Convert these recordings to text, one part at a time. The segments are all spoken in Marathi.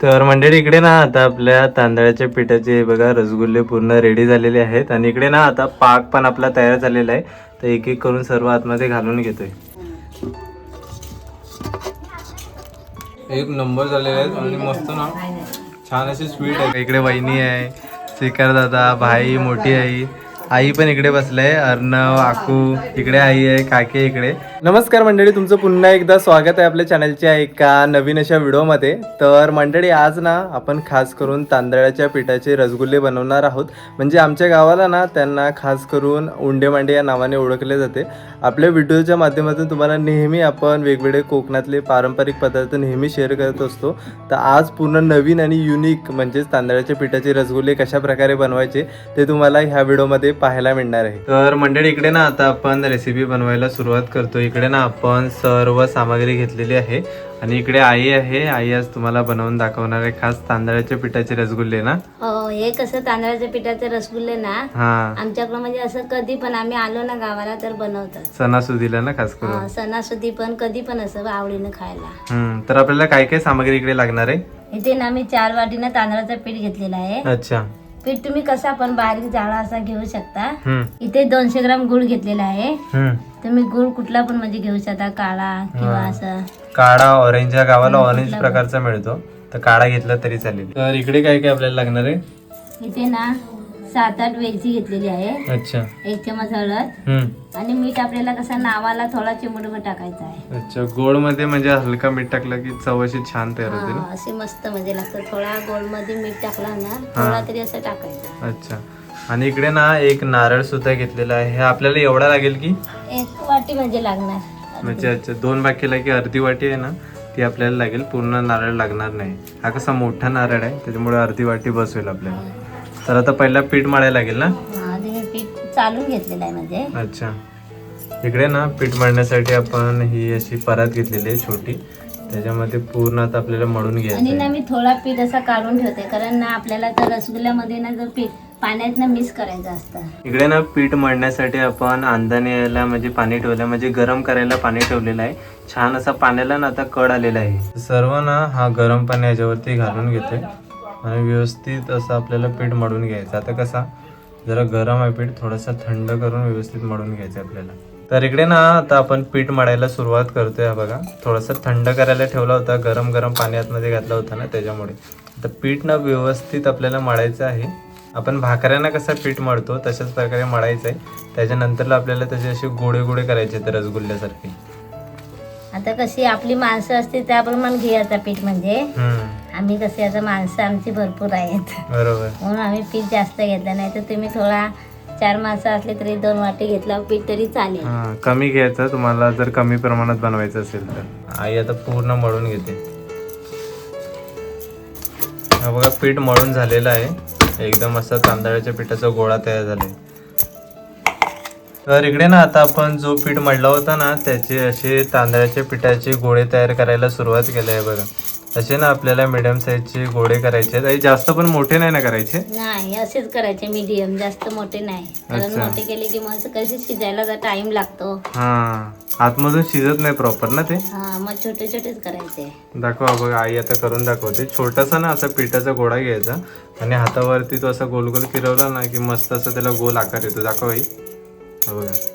तर मंडळी इकडे ना आता आपल्या तांदळाच्या पिठाचे हे बघा रसगुल्ले पूर्ण रेडी झालेले आहेत आणि इकडे ना आता पाक पण आपला तयार झालेला आहे. तर एक एक करून सर्व आतमध्ये घालून घेतोय. एक नंबर झालेले आहेत आणि मस्त ना छान असे स्वीट आहे. इकडे वहिनी आहे, श्रीकर दादा, भाई, मोठी आई पण इकडे बसलाय, अर्णव, आकू इकडे, आई आहे, काकी इकडे. नमस्कार मंडळी, तुमचं पुन्हा एकदा स्वागत आहे आपल्या चॅनलच्या एका नवीन अशा व्हिडिओमध्ये. तर मंडळी आज ना आपण खास करून तांदळाच्या पिठाचे रसगुल्ले बनवणार आहोत. म्हणजे आमच्या गावाला ना त्यांना खास करून उंडे मांडे या नावाने ओळखले जाते. आपल्या व्हिडिओच्या माध्यमातून तुम्हाला नेहमी आपण वेगवेगळे कोकणातले पारंपरिक पदार्थ नेहमी शेअर करत असतो. तर आज पूर्ण नवीन आणि युनिक म्हणजेच तांदळाच्या पिठाचे रसगुल्ले कशा प्रकारे बनवायचे ते तुम्हाला ह्या व्हिडिओमध्ये पाहायला मिळणार आहे. तर मंडळी इकडे ना आता आपण रेसिपी बनवायला सुरुवात करतो. इकडे ना आपण सर्व सामग्री घेतलेली आहे आणि इकडे आई आहे. आई आज तुम्हाला बनवून दाखवणार आहे खास तांदळाच्या पिठाचे रसगुल्ले ना. हो, हे कसं तांदळाच्या पिठाचे रसगुल्ले ना आमच्याकडे म्हणजे असं कधी पण आम्ही आलो ना गावाला तर बनवतात. सणासुदीला ना खास करून. सणासुदी पण कधी पण असं आवडीनं खायला. तर आपल्याला काय काय सामग्री इकडे लागणार आहे? इथे ना मी 4 वाटीनं तांदळाचं पीठ घेतलेलं आहे. अच्छा. पीठ तुम्ही कसा पण बारीक जाडा असा घेऊ शकता. इथे 200 ग्राम गुळ घेतलेला आहे. तुम्ही गुळ कुठला पण म्हणजे घेऊ शकता, काळा किंवा असं. काळा ऑरेंज या गावाला ऑरेंज प्रकारचा मिळतो, तर काळा घेतला तरी चालेल. तर इकडे काय काय आपल्याला लागणार आहे? इथे ना 7-8 वेलची घेतलेली आहे. अच्छा. 1 चमच हळद आणि मीठ आपल्याला कसं नावाला थोडा चिमूटभर टाकायचा आहे. अच्छा. गोड मध्ये म्हणजे हलका मीठ टाकलं की चव अशी छान तयार होते ना. असे मस्त म्हणजे लागतं. थोडा गोड मध्ये मीठ टाकला ना थोडा तरी असं टाकायचं. अच्छा. आणि इकडे ना एक नारळ सुद्धा घेतलेला आहे. हे आपल्याला एवढा लागेल की 1 वाटी म्हणजे लागणार. म्हणजे अच्छा 2 बाकीला की अर्धी वाटी आहे ना ती आपल्याला लागेल, पूर्ण नारळ लागणार नाही. हा कसा मोठा नारळ आहे त्याच्यामुळे अर्धी वाटी बस होईल आपल्याला. तर आता पहिला पीठ मळायला लागेल ना. पीठ चालून घेतलेलं आहे म्हणजे. अच्छा. इकडे ना पीठ मळण्यासाठी आपण ही अशी परात घेतलेली आहे छोटी, त्याच्यामध्ये पूर्ण आता आपल्याला मळून घ्यायचं. आणि ना मी थोडा पीठ असा काढून ठेवते कारण ना आपल्याला तर रसगुल्ल्यामध्ये ना जर पीठ पाण्यात ना मिक्स करायचं असतं. इकडे ना पीठ मळण्यासाठी आपण अंदाने म्हणजे पाणी ठेवलं, म्हणजे गरम करायला पाणी ठेवलेलं आहे. छान असा पाण्याला ना आता कड आलेला आहे. सर्व ना हा गरम पाणी याच्यावरती घालून घेतोय आणि व्यवस्थित असं आपल्याला पीठ मळून घ्यायचं. आता कसा जरा गरम आहे पीठ, थोडंसं थंड करून व्यवस्थित मळून घ्यायचं आपल्याला. तर इकडे ना आता आपण पीठ मळायला सुरुवात करतोय. हा बघा थोडंसं थंड करायला ठेवला होता, गरम गरम पाणी आतमध्ये घातला होता ना त्याच्यामुळे. आता पीठ ना व्यवस्थित आपल्याला मळायचं आहे. आपण भाकऱ्यांना कसं पीठ मळतो तशाच प्रकारे मळायचं आहे. त्याच्यानंतरला आपल्याला त्याचे असे गोळे गोळे करायचे आहेत रसगुल्ल्यासारखे. आता कशी आपली माणसं असते त्याप्रमाणे घ्यायचं पीठ. म्हणजे आम्ही कसे आता माणसं आमची भरपूर आहेत बरोबर, म्हणून आम्ही पीठ जास्त घेतलं. नाही तर तुम्ही थोडा 4 माणसं असले तरी 2 वाटी घेतला पीठ तरी चालेल. कमी घ्यायचं तुम्हाला जर कमी प्रमाणात बनवायचं असेल तर. आई आता पूर्ण मळून घेते. हा बघा पीठ मळून झालेलं आहे. एकदम असा तांदळाच्या पिठाचा गोळा तयार झालाय. तर इकडे ना आता आपण जो पीठ मळला होता ना त्याचे असे तांदळाच्या पिठाचे गोळे तयार करायला सुरुवात केली आहे. बघा असे ना आपल्याला मीडियम साईजचे गोळे करायचे आहेत. जास्त पण मोठे नाही ना करायचे. नाही, असेच करायचे मीडियम, जास्त मोठे नाही. कारण मोठे केले की मग कशी शिजायला टाइम लागतो. आतमधून शिजत नाही प्रॉपर ना ते. मग छोटे छोटेच करायचे. दाखवा बघा आई आता करून दाखवते. छोटासा ना असा पिठाचा गोळा घ्यायचा आणि हातावरती तो असा गोल गोल फिरवला ना की मस्त असं त्याला गोल आकार येतो. दाखवा आई.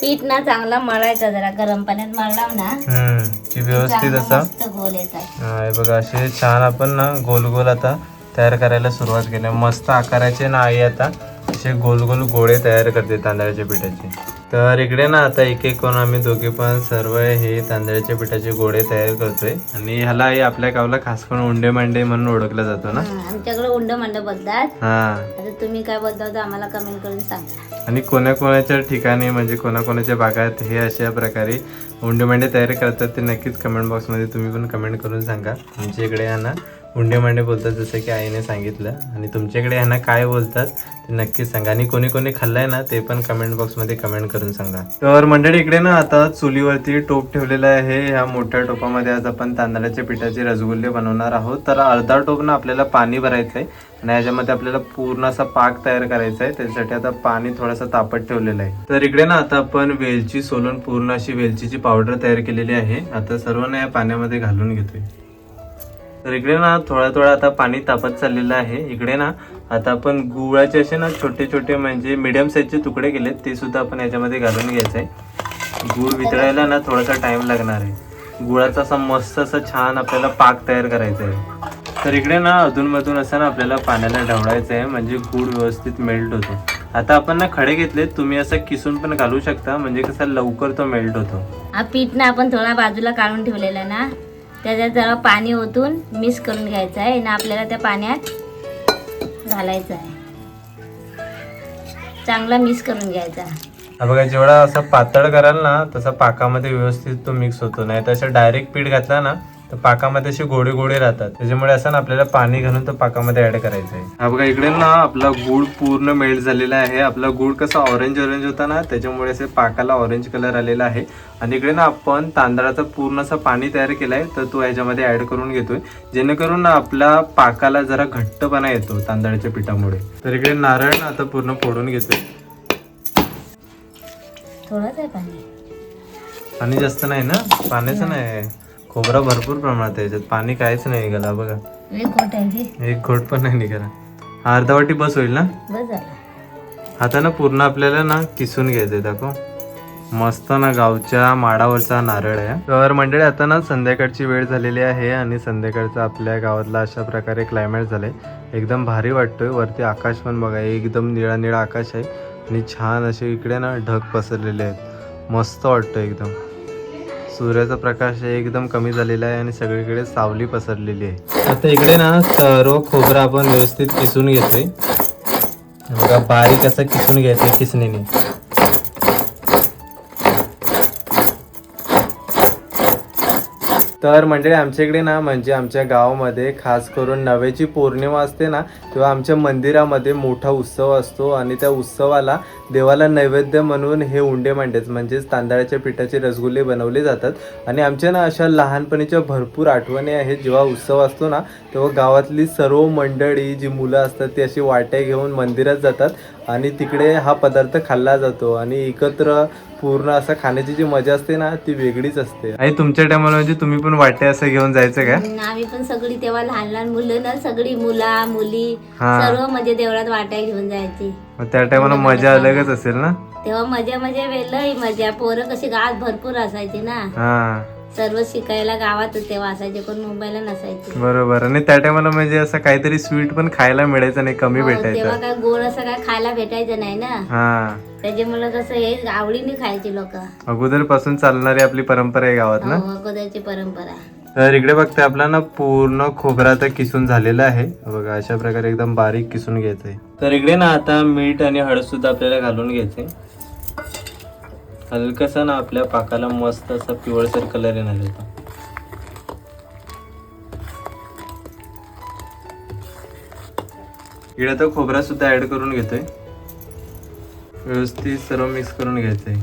पीठ ना चांगला मळायचा, जरा गरम पाण्यात मळला ना की व्यवस्थित असा गोल येतात. बघा असे छान आपण ना गोल गोल आता तयार करायला सुरुवात केली. मस्त आकाराचे ना आई आता असे गोल गोल गोळे तयार करते तांदळाच्या पिठाचे. तर इकडे ना आता एक एक करून आम्ही दोघे पण सर्व हे तांदळाच्या पिठाचे गोळे तयार करतोय. आणि ह्याला आपल्या गावाला खास करून उंडे मांडे म्हणून ओळखला जातो ना. आमच्याकडे उंड मांडे बोलतात. आता तुम्ही काय बोलता तर आम्हाला कमेंट करून सांगा. आणि कोणाकोणाच्या ठिकाणी म्हणजे कोणाकोणाच्या भागात हे अशा प्रकारे उंडे मांडे तयार करतात ते नक्कीच कमेंट बॉक्समध्ये तुम्ही पण कमेंट करून सांगा. आमच्या इकडे ह्यांना उंडे मांडे बोलतात जसं की आईने सांगितलं. आणि तुमच्याकडे ह्यांना काय बोलतात ते नक्कीच सांगा. आणि कोणी कोणी खाल्लाय ना ते पण कमेंट बॉक्समध्ये कमेंट करून सांगा. तर मंडळी इकडे ना आता चुलीवरती टोप ठेवलेला आहे. ह्या मोठ्या टोपामध्ये आज आपण तांदळाच्या पिठाचे रसगुल्ले बनवणार आहोत. तर अर्धा टोप ना आपल्याला पाणी भरायचं आहे आणि याच्यामध्ये आपल्याला पूर्ण असा पाक तयार करायचा आहे. त्याच्यासाठी आता पाणी थोडंसं तापत ठेवलेलं आहे. तर इकडे ना आता आपण वेलची सोलून पूर्ण अशी वेलचीची पावडर तयार केलेली आहे. आता सर्व ना या पाण्यामध्ये घालून घेतोय. तर इकडे ना थोडा आता पाणी तापत चाललेलं आहे. इकडे ना आता आपण गुळाचे असे ना छोटे छोटे म्हणजे मीडियम साईजचे तुकडे केलेत, ते सुद्धा आपण याच्यामध्ये घालून घ्यायचं आहे. गुळ वितळायला ना थोडासा टाइम लागणार आहे. गुळाचा असा मस्त असा छान आपल्याला पाक तयार करायचा आहे. तर इकडे ना अधूनमधून असं ना आपल्याला पाण्याला ढवळायचं आहे, म्हणजे गुळ व्यवस्थित मेल्ट होतो. आता आपण ना खडे घेतलेत, तुम्ही असं किसून पण घालू शकता, म्हणजे कसं लवकर तो मेल्ट होतो. हा पीठ ना आपण थोडा बाजूला काढून ठेवलेला ना, त्याच्यात जरा पाणी ओतून मिक्स करून घ्यायचं आहे ना, आपल्याला त्या पाण्यात घालायचं आहे. चांगला मिक्स करून घ्यायचा. हा बघा, जेवढा असं पातळ कराल ना तसा पाकामध्ये व्यवस्थित तो मिक्स होतो. नाही तर असं डायरेक्ट पीठ घातला ना तर पाकामध्ये असे गोडे गोडे राहतात. त्याच्यामुळे असं ना आपल्याला पाणी घालून तो पाकामध्ये ऍड करायचं आहे. हा बघा, इकडे ना आपला गुळ पूर्ण मेल्ट झालेला आहे. आपला गुळ कसा ऑरेंज होता ना, त्याच्यामुळे असे पाकाला ऑरेंज कलर आलेला आहे. आणि इकडे ना आपण तांदळाचा पूर्ण असा पाणी तयार केलाय, तर तो ह्याच्यामध्ये ऍड करून घेतोय, जेणेकरून ना आपला पाकाला जरा घट्टपणा येतो तांदळाच्या पिठामुळे. तर इकडे नारळ ना आता पूर्ण फोडून घेतोय. थोडंच आहे पाणी, पाणी जास्त नाही ना, पाण्याचं नाही. खोबरा भरपूर प्रमाणात आहे याच्यात, पाणी काहीच नाही निघाला. बघा, एक घोट आहे की एक घोट पण नाही निघाला. हा अर्धा वाटी बस होईल ना. बस झालं. आता ना पूर्ण आपल्याला ना किसून घ्यायचंय. दाखव, मस्त ना गावच्या माडावरचा नारळ आहे. तर मंडळी आता ना संध्याकाळची वेळ झालेली आहे आणि संध्याकाळचा आपल्या गावातला अशा प्रकारे क्लायमेट झालंय. एकदम भारी वाटतोय. वरती आकाश पण बघा, एकदम निळा निळा आकाश आहे आणि छान असे इकडे ना ढग पसरलेले आहेत. मस्त वाटतं एकदम. सूर्याचा प्रकाश एकदम कमी झालेला आहे आणि सगळीकडे सावली पसरलेली आहे. आता इकडे ना सर्व खोबरं आपण व्यवस्थित किसून घेतोय. बघा, बारीक असं किसून घ्यायचं किसणीने. तर मंडळी आमच्या इकडे ना म्हणजे आमच्या गावामध्ये खास करून नव्याची पौर्णिमा असते ना, तेव्हा आमच्या मंदिरामध्ये मोठा उत्सव असतो आणि त्या उत्सवाला देवाला नैवेद्य म्हणून हे उंडे मांडेच म्हणजेच तांदळाच्या पिठाचे रसगुल्ले बनवले जातात. आणि आमच्या ना अशा लहानपणीच्या भरपूर आठवणी आहेत. जेव्हा उत्सव असतो ना तेव्हा गावातली सर्व मंडळी जी मुलं असतात ती अशी वाट्या घेऊन मंदिरात जातात आणि तिकडे हा पदार्थ खाल्ला जातो आणि एकत्र पूर्ण असं खाण्याची जी मजा असते ना ती वेगळीच असते. आणि तुमच्या टायमाला म्हणजे तुम्ही पण वाटे असं घेऊन जायचं का? आम्ही पण सगळी तेव्हा लहान लहान मुलं ना, सगळी मुला मुली सर्व म्हणजे देवळात वाट्या घेऊन जायची. त्या टायमाला मजा अलगच असेल ना. तेव्हा मजा वेगळी मजा. पोरं कशी गावात भरपूर असायची ना, सर्व शिकायला गावात तेव्हा असायचे, कोण मुंबईला नसायचे. बरोबर. आणि त्या टायमाला म्हणजे असं काहीतरी स्वीट पण खायला मिळायचं नाही, कमी भेटायचं. तेव्हा काय गोड असं काय खायला भेटायचं नाही ना, त्याच्यामुळे कसं हे आवडीने खायचे लोक. अगोदर पासून चालणारी आपली परंपरा आहे गावात ना, अगोदरची परंपरा. तर इकडे बघते आपला ना पूर्ण खोबरा तर किसून झालेला आहे. बघा, अशा प्रकारे एकदम बारीक किसून घ्यायचंय. तर इकडे ना आता मीठ आणि हळद सुद्धा आपल्याला घालून घ्यायचंय. हलकसा ना आपल्या पाकाला मस्त असा पिवळसर कलर येणार होता. इकडे आता खोबरा सुद्धा ऍड करून घेतोय. व्यवस्थित सर्व मिक्स करून घ्यायचंय.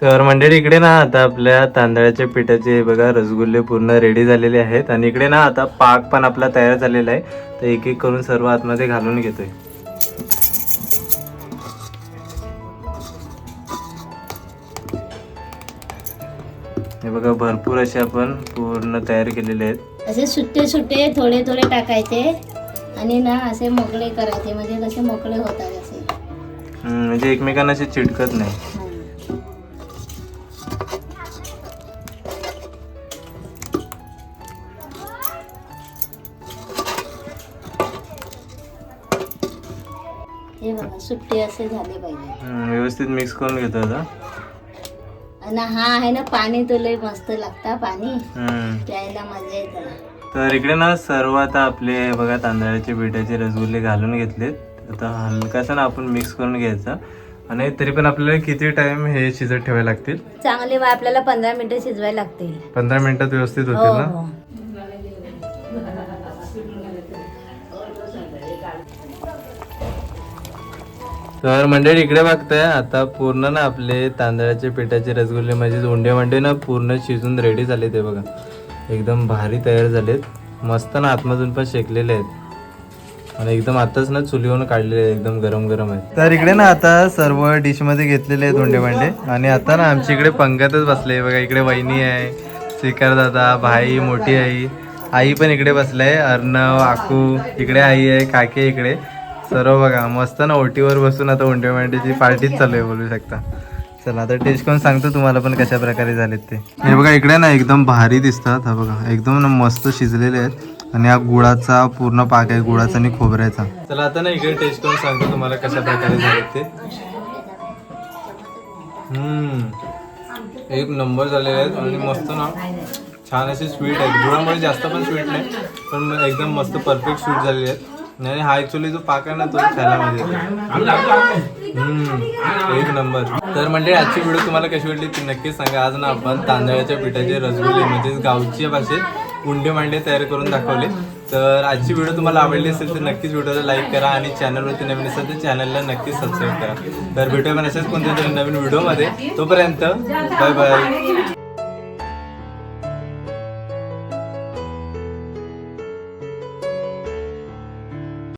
तर मंडळी इकडे ना आता आपल्या तांदळाच्या पिठाचे बघा रसगुल्ले पूर्ण रेडी झालेले आहेत आणि इकडे ना आता पाक पण आपला तयार झालेला आहे. तर एक एक करून सर्व आतमध्ये घालून घेतोय. हे बघा, भरपूर असे आपण पूर्ण तयार केलेले आहेत. असे सुट्टे सुट्टे थोडे थोडे टाकायचे आणि ना असे मोकळे करायचे, म्हणजे कसे मोकळे होतात असे, म्हणजे एकमेकांना असे चिटकत नाही. हे बघा, सुट्टे असे झाले पाहिजे. व्यवस्थित मिक्स करून घेतो आता. आणि हा आहे ना पाणी तो लय मस्त लागता, पाणी प्यायला मजा येते. तर इकडे ना सर्व आता आपले बघा तांदळाचे पिठाचे रसगुल्ले घालून घेतलेत. आता हलकासा ना आपण मिक्स करून घ्यायचा. आणि तरी पण आपल्याला किती टाइम हे शिजत ठेवायला लागतील? चांगले आपल्याला 15 मिनिटं शिजवायला लागतील. 15 मिनिटात व्यवस्थित होतील ना. तर मंडळी इकडे बघताय आता पूर्ण ना आपले तांदळाचे पिठाचे रसगुल्ले म्हणजे उंडे ना पूर्ण शिजून रेडी झाले. ते बघा एकदम भारी तयार झालेत. मस्त ना आतमधून पण शेकलेले आहेत. आणि एकदम आताच ना चुलीवरून काढलेले आहे, एकदम गरम गरम आहे. तर इकडे ना आता सर्व डिश मध्ये घेतलेले आहेत धोंडे भांडे. आणि आता ना आमच्या इकडे पंगतच बसले बघा. इकडे वहिनी आहे, श्रीकर दादा, भाई, मोठी आई पण इकडे बसलाय, अर्णव, आकू इकडे, आई आहे, काकी आहे इकडे, सर्व बघा मस्त ना ओटीवर बसून आता धोंडे भांड्याची पार्टीच चालू आहे बोलू शकता. चला आता टेस्ट करून सांगतो तुम्हाला पण कशा प्रकारे झालेत ते. हे बघा इकडे ना एकदम भारी दिसतात. हा बघा एकदम ना मस्त शिजलेले आहेत. आणि हा गुळाचा पूर्ण पाक आहे, गुळाचा आणि खोबऱ्याचा. चला आता ना इकडे टेस्ट करून सांगतो तुम्हाला कशा प्रकारे झालेत ते. एक नंबर झालेले आहेत आणि मस्त ना छान असे स्वीट आहेत. गुळामुळे जास्त पण स्वीट नाही, पण एकदम मस्त परफेक्ट स्वीट झालेले आहेत. आणि हा ऍक्च्युली जो पाक आहे ना तो खायला मध्ये एक नंबर. तर म्हणजे आजची व्हिडिओ तुम्हाला कशी वाटली ती नक्कीच सांगा. आज ना आपण तांदळाच्या पिठाचे रसगुल्ले म्हणजे गावच्या भाषेत उंडे मांडे तयार करून दाखवले. तर आजची व्हिडिओ तुम्हाला आवडली असेल तर नक्कीच व्हिडिओला लाईक करा आणि चॅनलवरती नवीन असेल तर चॅनलला नक्कीच सबस्क्राईब करा. तर भेटूया पण अशाच कोणत्या तरी नवीन व्हिडिओमध्ये. तोपर्यंत बाय बाय.